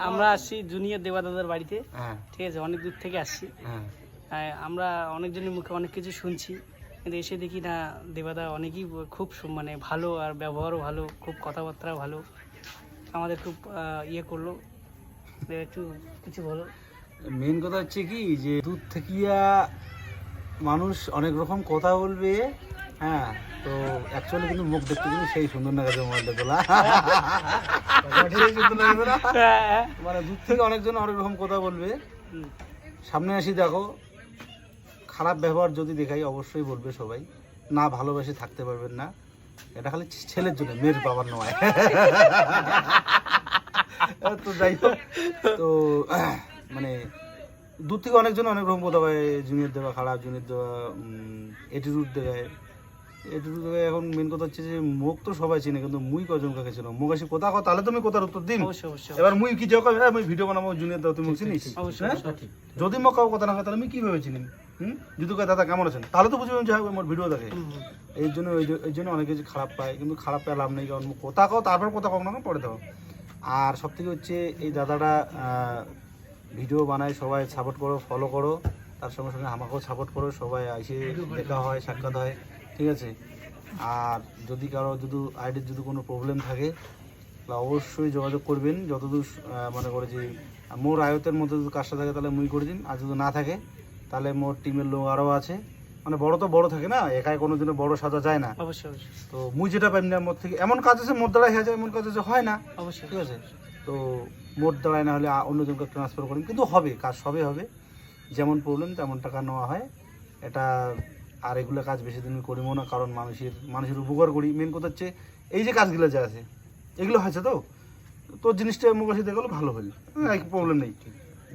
আমরা আসছি জুনিয়র দেবাদাদার বাড়িতে, ঠিক আছে, অনেক দূর থেকে আসছি। আমরা অনেকজনের মুখে অনেক কিছু শুনছি, কিন্তু এসে দেখি না দেবাদা অনেকই খুব মানে ভালো, আর ব্যবহারও ভালো, খুব কথাবার্তাও ভালো, আমাদের খুব ইয়ে করলো। একটু কিছু বলো। মেন কথা হচ্ছে কি যে দূর থেকে মানুষ অনেক রকম কথা বলবে, হ্যাঁ, তো অ্যাকচুয়ালি কিন্তু মুখ দেখতে কিন্তু সেই সুন্দর না গেছে মোবাইলটা তোলা, সেই সুন্দর লাগবে না? মানে দূর থেকে অনেকজন অনেক রকম কথা বলবে, সামনে আসি দেখো খারাপ ব্যবহার যদি দেখাই অবশ্যই বলবে সবাই, না ভালোবেসে থাকতে পারবেন না, এটা খালি ছেলের জন্য, মেয়ের বাবার নয়। তো যাই হোক, তো মানে দূর থেকে অনেকজন অনেক রকম কথা পায়, জুনিয়র দেওয়া খারাপ, জুনিয়র দেওয়া অ্যাটিটিউড দেখায়, অ্যাটিটিউড দেখায়। এখন মেন কথা হচ্ছে যে মুখ তো সবাই চিনে, কিন্তু মুই কজন কাকে ছিল, মুখ আসি কথা কও তাহলে তুমি কথার উত্তর দিন। এবার মুই কি যাও আমি ভিডিও বানাবো জুনিয়র দাও, তুমি চিনিস? যদি মুখ কাউ কথা না হয় তাহলে আমি কিভাবে চিনি? যদি কয় দাদা কেমন আছেন, তাহলে তো বুঝবেন যে আমার ভিডিও দেখে। এই জন্য অনেকে খারাপ পায়, কিন্তু খারাপ পায় লাভ নেই, কারণ কথা কও তারপর কথা কও না পরে দাও। আর সব থেকে হচ্ছে এই দাদাটা ভিডিও বানায়, সবাই সাপোর্ট করো, ফলো করো, তার সঙ্গে সঙ্গে আমাকেও সাপোর্ট করো, সবাই এসে দেখা হয়, সাক্ষাৎ হয়, ঠিক আছে? আর যদি কারো আইডির যদি কোনো প্রবলেম থাকে তাহলে অবশ্যই যোগাযোগ করবেন, যতদূর মনে করে যে মোর আয়তের মধ্যে যদি কাজটা থাকে তাহলে মুই করে দিন, আর যদি না থাকে তাহলে মোর টিমের লোক আরও আছে, মানে বড় তো বড় থাকে না, একাই কোনো দিনও বড় সাজা যায় না। অবশ্যই। তো মুই যেটা পাই না মোর থেকে, এমন কাজ আছে মোর দ্বারাই হয়ে যায়, এমন কাজ আছে হয় না, অবশ্যই, ঠিক আছে? তো মোট দাঁড়ায় না হলে অন্যজনকে ট্রান্সফার করেন, কিন্তু হবে কাজ, সবই হবে, যেমন প্রবলেম তেমন টাকা নেওয়া হয় এটা। আর এগুলো কাজ বেশি দিন করিও না, কারণ মানুষের উপকার করি। মেন কথা হচ্ছে এই যে কাজগুলো যে আছে এগুলো হয়েছে, তো তোর জিনিসটা মোবাইল দেখলো ভালো হল, প্রবলেম নেই।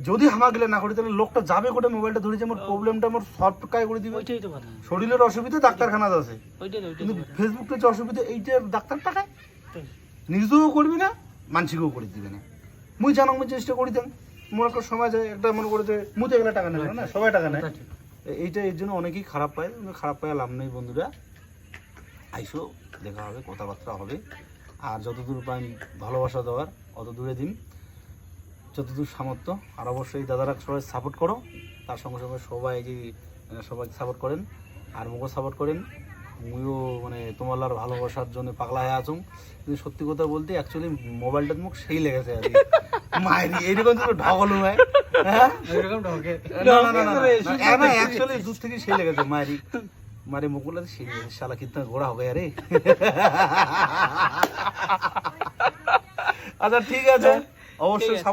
যদি হামাগুলো না করি তাহলে লোকটা যাবে কোটে, মোবাইলটা ধরে যে আমার প্রবলেমটা আমার সলভ কায় করে দিবে। ওইটাই তো কথা। শরীরের অসুবিধা ডাক্তারখানা আছে, কিন্তু ফেসবুকটা যে অসুবিধা এইটার ডাক্তার টাকায় নিজেও করবি না, মানসিকও করে দিবে না। মুই জানো আমি চেষ্টা করি দেন, মোর একটা সময় যায়, একটা মনে করে যে মুই তো এগুলো টাকা নেবে না, সবাই টাকা নেয়, এইটা এর জন্য অনেকেই খারাপ পায়। খারাপ পায় লাভ নেই বন্ধুরা, আইসো, দেখা হবে, কথাবার্তা হবে, আর যতদূর পাই ভালোবাসা দেওয়ার অত দূরে দিন, যতদূর সামর্থ্য। আর অবশ্যই দাদারা সবাই সাপোর্ট করো, তার সঙ্গে সঙ্গে সবাই যে সবাই সাপোর্ট করেন, আর মুখও সাপোর্ট করেন। মুইও মানে তোমার আর ভালোবাসার জন্য পাগলা হয়ে আছো, কিন্তু সত্যি কথা বলতে অ্যাকচুয়ালি মোবাইলটার মুখ সেই লেগেছে আর কি, মায়েরি এইরকম তুমি ঢকলো হয়, হ্যাঁ এরকম ঢকে না, অ্যাকচুয়ালি দূর থেকে সেই লেগেছে মায়েরি, মারে মুখ বলে সেই শালা কিতনা গোড়া হবে আরে। আচ্ছা ঠিক আছে, অবশ্যই।